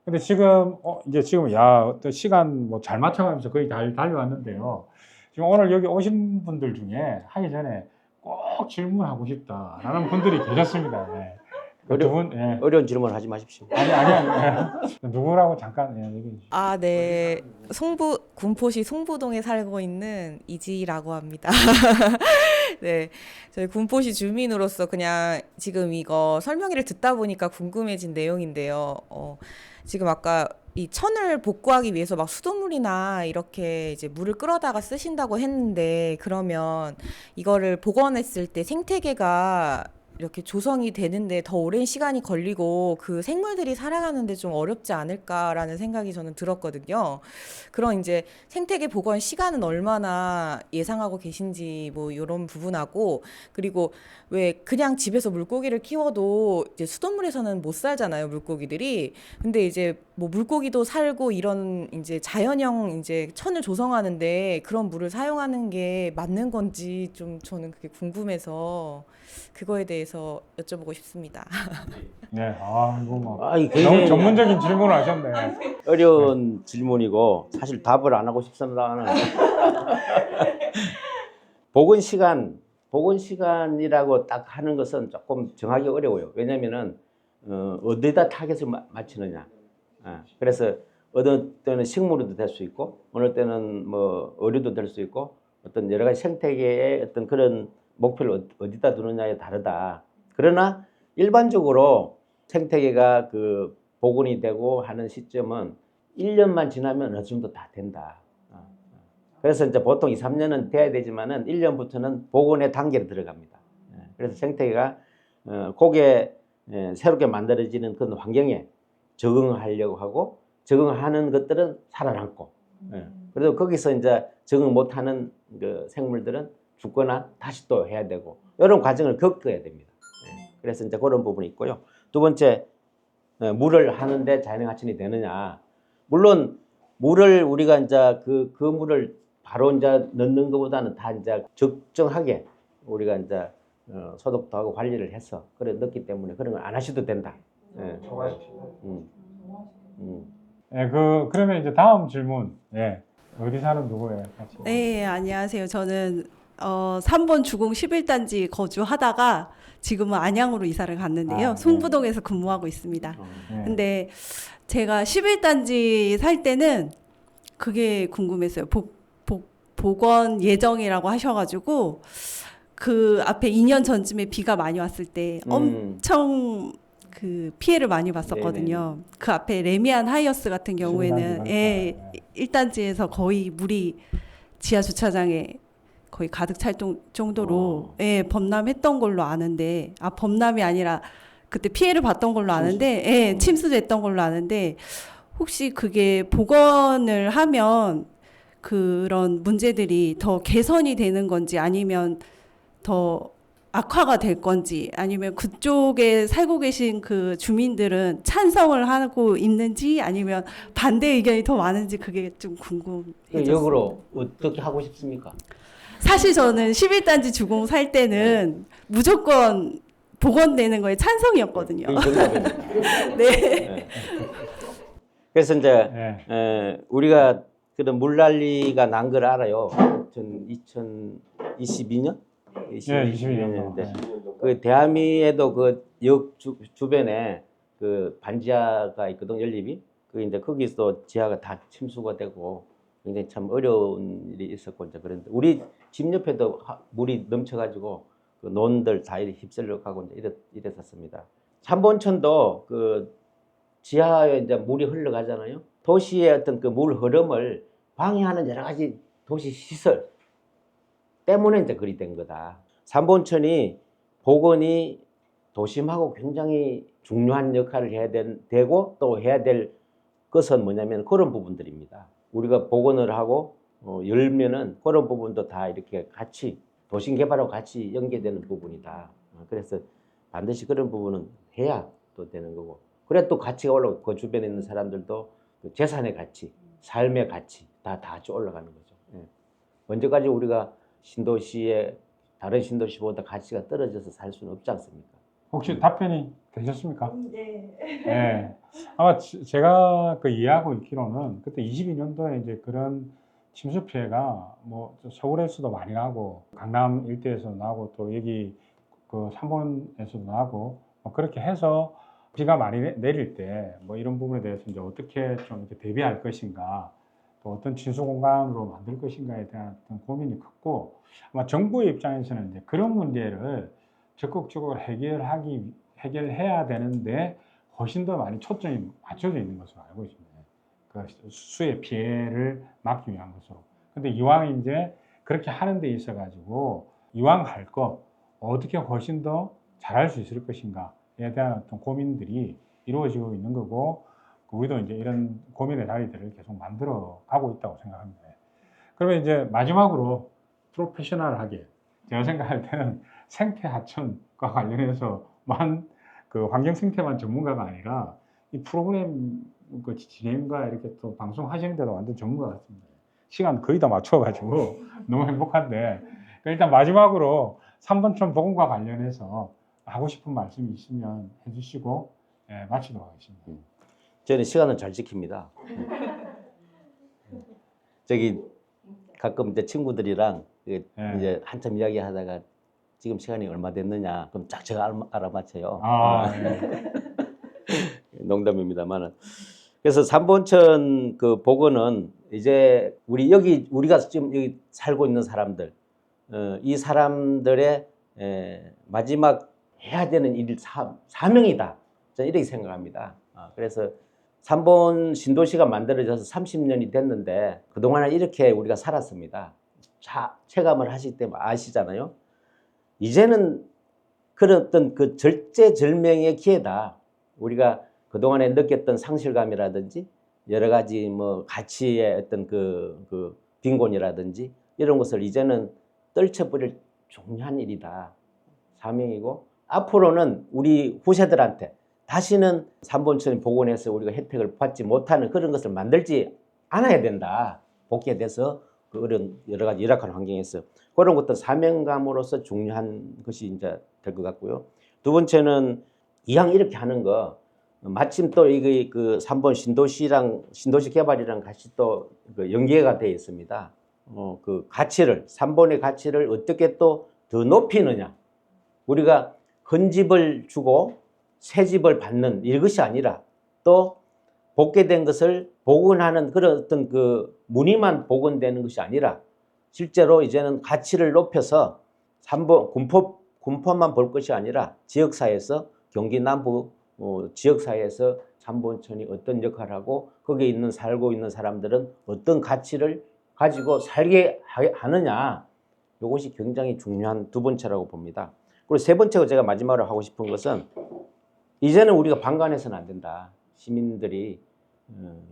근데 지금 이제 지금 또 시간 뭐 잘 맞춰가면서 거의 다 달려왔는데요. 지금 오늘 여기 오신 분들 중에 하기 전에 꼭 질문하고 싶다라는 분들이 계셨습니다. 네. 그 두 분, 예. 어려운 질문 하지 마십시오. 아니. 누구라고 잠깐 얘기해 주시죠. 아, 네. 군포시 송부동에 살고 있는 이지라고 합니다. 네. 저희 군포시 주민으로서 그냥 지금 이거 설명회를 듣다 보니까 궁금해진 내용인데요. 지금 아까 이 천을 복구하기 위해서 막 수돗물이나 이렇게 이제 물을 끌어다가 쓰신다고 했는데, 그러면 이거를 복원했을 때 생태계가 이렇게 조성이 되는데 더 오랜 시간이 걸리고 그 생물들이 살아가는데 좀 어렵지 않을까라는 생각이 저는 들었거든요. 그런 이제 생태계 복원 시간은 얼마나 예상하고 계신지 뭐 이런 부분하고, 그리고 왜 그냥 집에서 물고기를 키워도 이제 수돗물에서는 못 살잖아요, 물고기들이. 근데 이제 뭐 물고기도 살고 이런 이제 자연형 이제 천을 조성하는데 그런 물을 사용하는 게 맞는 건지 좀 저는 그게 궁금해서 그거에 대해서 여쭤보고 싶습니다. 네, 이거 뭐 아이, 너무 굉장히 전문적인 질문을 하셨네. 어려운 질문이고 사실 답을 안 하고 싶습니다는 복원 시간이라고 딱 하는 것은 조금 정하기 어려워요. 왜냐면은 어디다 타겟을 맞추느냐. 그래서 어느 때는 식물도 될 수 있고 어느 때는 뭐 어류도 될 수 있고 어떤 여러 가지 생태계의 어떤 그런 목표를 어디다 두느냐에 다르다. 그러나 일반적으로 생태계가 그 복원이 되고 하는 시점은 1년만 지나면 어느 정도 다 된다. 그래서 이제 보통 2, 3년은 돼야 되지만은 1년부터는 복원의 단계로 들어갑니다. 그래서 생태계가 거기에 새롭게 만들어지는 그런 환경에 적응하려고 하고 적응하는 것들은 살아남고 그래도 거기서 이제 적응 못하는 그 생물들은 죽거나 다시 또 해야 되고 이런 과정을 겪어야 됩니다. 그래서 이제 그런 부분이 있고요. 두 번째, 물을 하는데 자연의 하천이 되느냐. 물론 물을 우리가 이제 그 물을 바로 이제 넣는 것보다는 다 이제 적정하게 우리가 이제 소독도 하고 관리를 해서 그래 넣기 때문에 그런 걸 안 하셔도 된다. 그러면 이제 다음 질문. 예. 어디 사는 누구예요? 같이. 네, 안녕하세요. 저는 3번 주공 11단지 거주하다가 지금은 안양으로 이사를 갔는데요. 네. 송부동에서 근무하고 있습니다. 네. 근데 제가 11단지 살 때는 그게 궁금했어요. 복원 예정이라고 하셔가지고 그 앞에 2년 전쯤에 비가 많이 왔을 때 엄청 그 피해를 많이 봤었거든요. 그 앞에 레미안 하이어스 같은 경우에는 1단지에서 거의 물이 지하 주차장에 거의 가득 찰 정도로 범람했던 걸로 아는데, 범람이 아니라 그때 피해를 봤던 걸로 아는데, 침수됐던 걸로 아는데, 혹시 그게 복원을 하면 그런 문제들이 더 개선이 되는 건지 아니면 더 악화가 될 건지, 아니면 그쪽에 살고 계신 그 주민들은 찬성을 하고 있는지 아니면 반대 의견이 더 많은지 그게 좀 궁금해졌습니다. 역으로 어떻게 하고 싶습니까? 사실 저는 11단지 주공 살 때는 무조건 복원되는 거에 찬성이었거든요. 네. 그래서 이제 우리가 그런 물난리가 난 걸 알아요. 2022년? 22년인데 그 대하미에도 그 역 주변에 그 반지하가 있거든, 연립이. 그 이제 거기서 지하가 다 침수가 되고 굉장히 참 어려운 일이 있었고 이제 그런데 우리 집 옆에도 물이 넘쳐가지고 그 논들 다 휩쓸려 가고 이제 이랬었습니다. 삼본천도 그 지하에 이제 물이 흘러가잖아요. 도시의 어떤 그 물 흐름을 방해하는 여러 가지 도시 시설 때문에 이제 그리 된 거다. 삼본천이 복원이 도심하고 굉장히 중요한 역할을 해야 되고 또 해야 될 것은 뭐냐면 그런 부분들입니다. 우리가 복원을 하고 열면은 그런 부분도 다 이렇게 같이 도심 개발하고 같이 연계되는 부분이다. 그래서 반드시 그런 부분은 해야 또 되는 거고. 그래 또 가치가 올라가고 그 주변에 있는 사람들도 그 재산의 가치, 삶의 가치 다 올라가는 거죠. 언제까지 우리가 신도시에 다른 신도시보다 가치가 떨어져서 살 수는 없지 않습니까? 혹시 답변이 되셨습니까? 네. 아마 제가 그 이해하고 있기로는 그때 22년도에 이제 그런 침수 피해가 뭐 서울에서도 많이 나고 강남 일대에서도 나고 또 여기 그 삼본에서도 나고 뭐 그렇게 해서 비가 많이 내릴 때 뭐 이런 부분에 대해서 이제 어떻게 좀 이렇게 대비할 것인가 또 어떤 진수 공간으로 만들 것인가에 대한 어떤 고민이 컸고 아마 정부의 입장에서는 이제 그런 문제를 적극적으로 해결해야 되는데 훨씬 더 많이 초점이 맞춰져 있는 것으로 알고 있습니다. 그 수의 피해를 막기 위한 것으로. 근데 이왕 이제 그렇게 하는 데 있어 가지고 이왕 할 거 어떻게 훨씬 더 잘할 수 있을 것인가에 대한 어떤 고민들이 이루어지고 있는 거고 우리도 이제 이런 고민의 자리들을 계속 만들어 가고 있다고 생각합니다. 그러면 이제 마지막으로 프로페셔널하게 제가 생각할 때는 생태 하천과 관련해서만 그 환경 생태만 전문가가 아니라 이 프로그램 그 진행과 이렇게 또 방송하시는데도 완전 전문가 같습니다. 시간 거의 다 맞춰가지고 너무 행복한데 일단 마지막으로 3번천 보건과 관련해서 하고 싶은 말씀이 있으면 해주시고 마치도록 하겠습니다. 저는 시간을 잘 지킵니다. 저기 가끔 이제 친구들이랑 이제 한참 이야기하다가 지금 시간이 얼마 됐느냐 그럼 딱 제가 알아맞혀요. 농담입니다만은. 그래서 3번천 그 보건은 이제 우리가 지금 여기 살고 있는 사람들 이 사람들의 마지막 해야 되는 일 사명이다. 저는 이렇게 생각합니다. 그래서 3번 신도시가 만들어져서 30년이 됐는데 그동안은 이렇게 우리가 살았습니다. 체감을 하실 때 아시잖아요. 이제는 그런 어떤 그 절제절명의 기회다. 우리가 그동안에 느꼈던 상실감이라든지 여러 가지 뭐 가치의 어떤 그 빈곤이라든지 이런 것을 이제는 떨쳐버릴 중요한 일이다. 사명이고 앞으로는 우리 후세들한테 다시는 3번천 복원해서 우리가 혜택을 받지 못하는 그런 것을 만들지 않아야 된다. 복귀돼서 그런 여러 가지 열악한 환경에서 그런 것도 사명감으로서 중요한 것이 이제 될 것 같고요. 두 번째는 이왕 이렇게 하는 거 마침 또 이게 그 3번 신도시 개발이랑 같이 또 그 연계가 되어 있습니다. 그 가치를 3번의 가치를 어떻게 또 더 높이느냐. 우리가 헌집을 주고 새 집을 받는 이것이 아니라 또 복개된 것을 복원하는 그런 어떤 그 무늬만 복원되는 것이 아니라 실제로 이제는 가치를 높여서 3번 군포만 볼 것이 아니라 지역사회에서 경기 남부 지역사회에서 3번천이 어떤 역할을 하고 거기에 살고 있는 사람들은 어떤 가치를 가지고 살게 하느냐. 이것이 굉장히 중요한 두 번째라고 봅니다. 그리고 세 번째로 제가 마지막으로 하고 싶은 것은 이제는 우리가 방관해서는 안 된다. 시민들이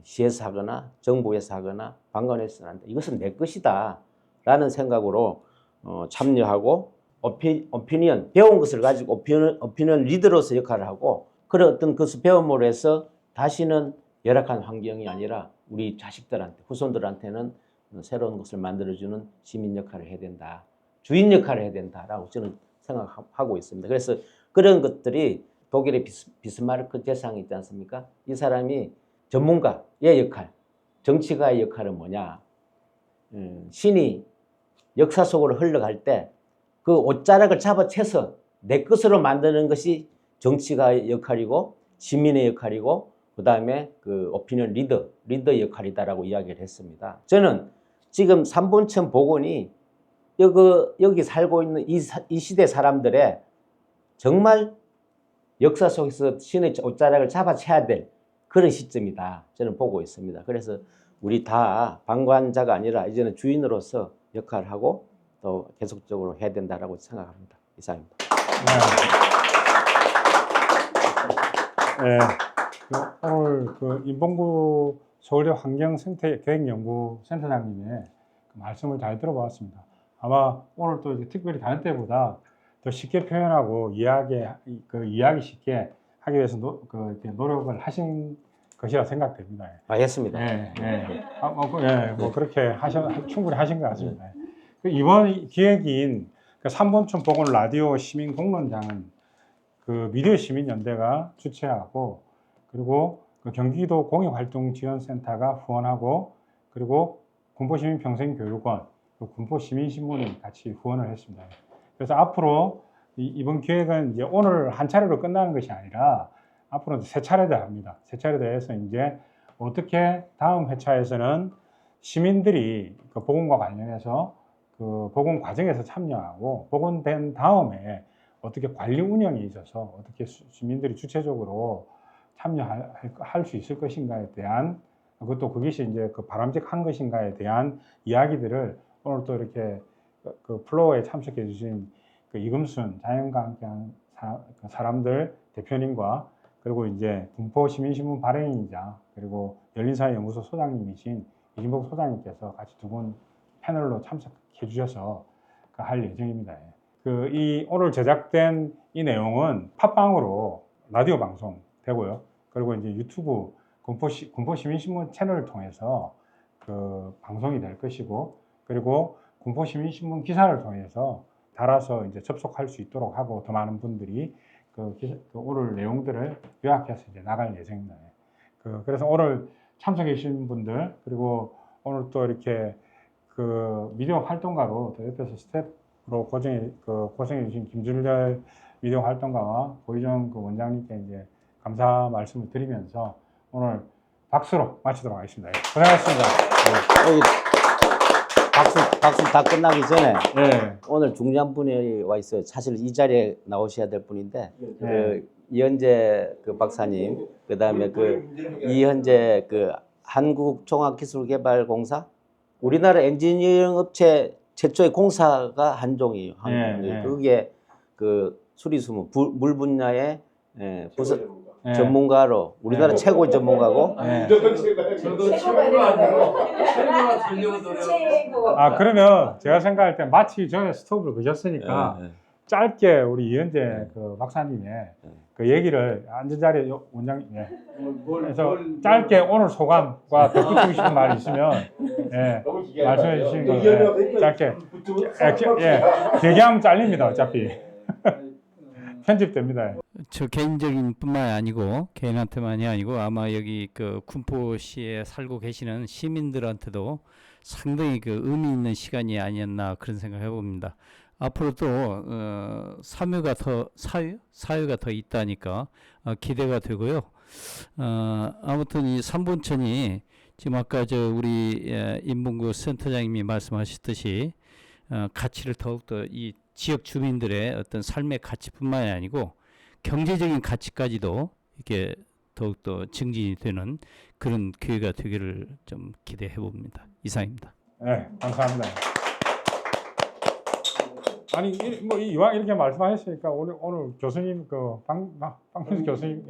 시에서 하거나 정부에서 하거나 방관해서는 안 된다. 이것은 내 것이다 라는 생각으로 참여하고 오피니언, 배운 것을 가지고 오피니언 리더로서 역할을 하고 그런 어떤 것을 배움으로 해서 다시는 열악한 환경이 아니라 우리 자식들한테 후손들한테는 새로운 것을 만들어주는 시민 역할을 해야 된다. 주인 역할을 해야 된다라고 저는 생각하고 있습니다. 그래서 그런 것들이 독일의 비스마르크 대상이 있지 않습니까? 이 사람이 전문가의 역할, 정치가의 역할은 뭐냐? 신이 역사 속으로 흘러갈 때 그 옷자락을 잡아채서 내 것으로 만드는 것이 정치가의 역할이고 시민의 역할이고 그 다음에 그 오피니언 리더의 역할이다라고 이야기를 했습니다. 저는 지금 3번천 복원이 여기 살고 있는 이 시대 사람들의 정말 역사 속에서 신의 옷자락을 잡아채야 될 그런 시점이다. 저는 보고 있습니다. 그래서 우리 다 방관자가 아니라 이제는 주인으로서 역할을 하고 또 계속적으로 해야 된다라고 생각합니다. 이상입니다. 네. 오늘 그 임봉구 서울대 환경생태계획연구센터장님의 그 말씀을 잘 들어봤습니다. 아마 오늘 또 특별히 다른 때보다 더 쉽게 표현하고 이야기 쉽게 하기 위해서 이렇게 노력을 하신 것이라 생각됩니다. 알겠습니다. 네, 네. 뭐 그렇게 충분히 하신 것 같습니다. 이번 기획인 3번천 보건 라디오 시민 공론장은 그 미디어 시민연대가 주최하고 그리고 그 경기도 공익활동지원센터가 후원하고 그리고 군포시민평생교육원, 그 군포시민신문이 같이 후원을 했습니다. 그래서 앞으로 이번 기획은 이제 오늘 한 차례로 끝나는 것이 아니라 앞으로 세 차례 합니다. 세 차례 대해서 이제 어떻게 다음 회차에서는 시민들이 그 복원과 관련해서 그 복원 과정에서 참여하고 복원된 다음에 어떻게 관리 운영에 있어서 어떻게 시민들이 주체적으로 참여할 수 있을 것인가에 대한 그것도 그것이 이제 그 바람직한 것인가에 대한 이야기들을 오늘 또 이렇게 그 플로어에 참석해 주신 그 이금순 자연과 함께한 사람들 대표님과 그리고 이제 군포시민신문 발행인이자 그리고 열린사회연구소 소장님이신 이진복 소장님께서 같이 두 분 패널로 참석해 주셔서 할 예정입니다. 그 이 오늘 제작된 이 내용은 팟빵으로 라디오 방송 되고요. 그리고 이제 유튜브 군포시민신문 채널을 통해서 그 방송이 될 것이고 그리고 군포시민신문 기사를 통해서 달아서 이제 접속할 수 있도록 하고 더 많은 분들이 그 오늘 내용들을 요약해서 이제 나갈 예정입니다. 그래서 오늘 참석해 주신 분들 그리고 오늘 또 이렇게 그 미디어 활동가로 또 옆에서 스태프로 고생해 주신 김준열 미디어 활동가와 고희정 그 원장님께 이제 감사 말씀을 드리면서 오늘 박수로 마치도록 하겠습니다. 고생하셨습니다. 박수 다 끝나기 전에 네. 오늘 중요한 분이 와 있어요. 사실 이 자리에 나오셔야 될 분인데 네. 그 이현재 그 박사님, 그 다음에 그 이현재 그 한국종합기술개발공사 우리나라 엔지니어링 업체 최초의 공사가 한종이에요. 네. 그게 그 수리수문 물 분야의 부서 네. 전문가로 우리나라 최고의 전문가고. 네. 저도 최고가 아니고 최고가 되려고 노력. 아 그러면 제가 생각할 때 마치기 전에 스톱을 거셨으니까 네. 짧게 우리 이현재 그 박사님의 그 얘기를 앉은 자리에 원장님 그래서 짧게 오늘 소감과 덧붙이고 싶은 말이 있으면 말씀해 주시는 거 짧게 얘기하면 잘립니다 어차피 편집됩니다. 저 개인적인 뿐만 아니고 개인한테만이 아니고 아마 여기 그 군포시에 살고 계시는 시민들한테도 상당히 그 의미 있는 시간이 아니었나 그런 생각을 해봅니다. 앞으로도 사유가 더 있다니까 기대가 되고요. 아무튼 이 삼본천이 지금 아까 저 우리 인문구 센터장님이 말씀하셨듯이 가치를 더욱더 이 지역 주민들의 어떤 삶의 가치뿐만이 아니고 경제적인 가치까지도 이렇게 더욱더 증진이 되는 그런 기회가 되기를 좀 기대해 봅니다. 이상입니다. 네, 감사합니다. 아니 뭐 이왕 이렇게 말씀하셨으니까 오늘 교수님 그 박민수 교수님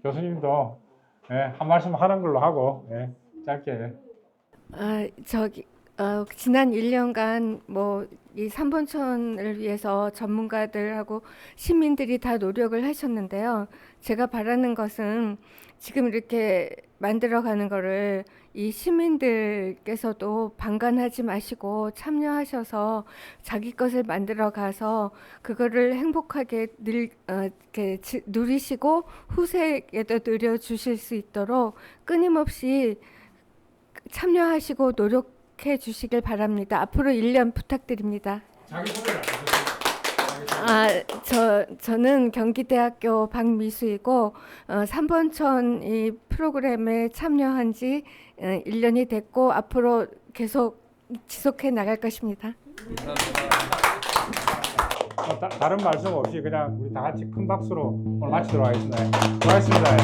교수님도 한 말씀 하는 걸로 하고 짧게. 지난 1년간 뭐 이 삼본천을 위해서 전문가들하고 시민들이 다 노력을 하셨는데요. 제가 바라는 것은 지금 이렇게 만들어가는 거를 이 시민들께서도 방관하지 마시고 참여하셔서 자기 것을 만들어가서 그거를 행복하게 이렇게 누리시고 후세에도 누려주실 수 있도록 끊임없이 참여하시고 노력해 주시길 바랍니다. 앞으로 1년 부탁드립니다. 자기 소개를 해주세요. 저는 경기대학교 박미수이고 3번천 이 프로그램에 참여한 지 1년이 됐고 앞으로 계속 지속해 나갈 것입니다. 다른 말씀 없이 그냥 우리 다 같이 큰 박수로 오늘 마치도록 하겠습니다. 고맙습니다.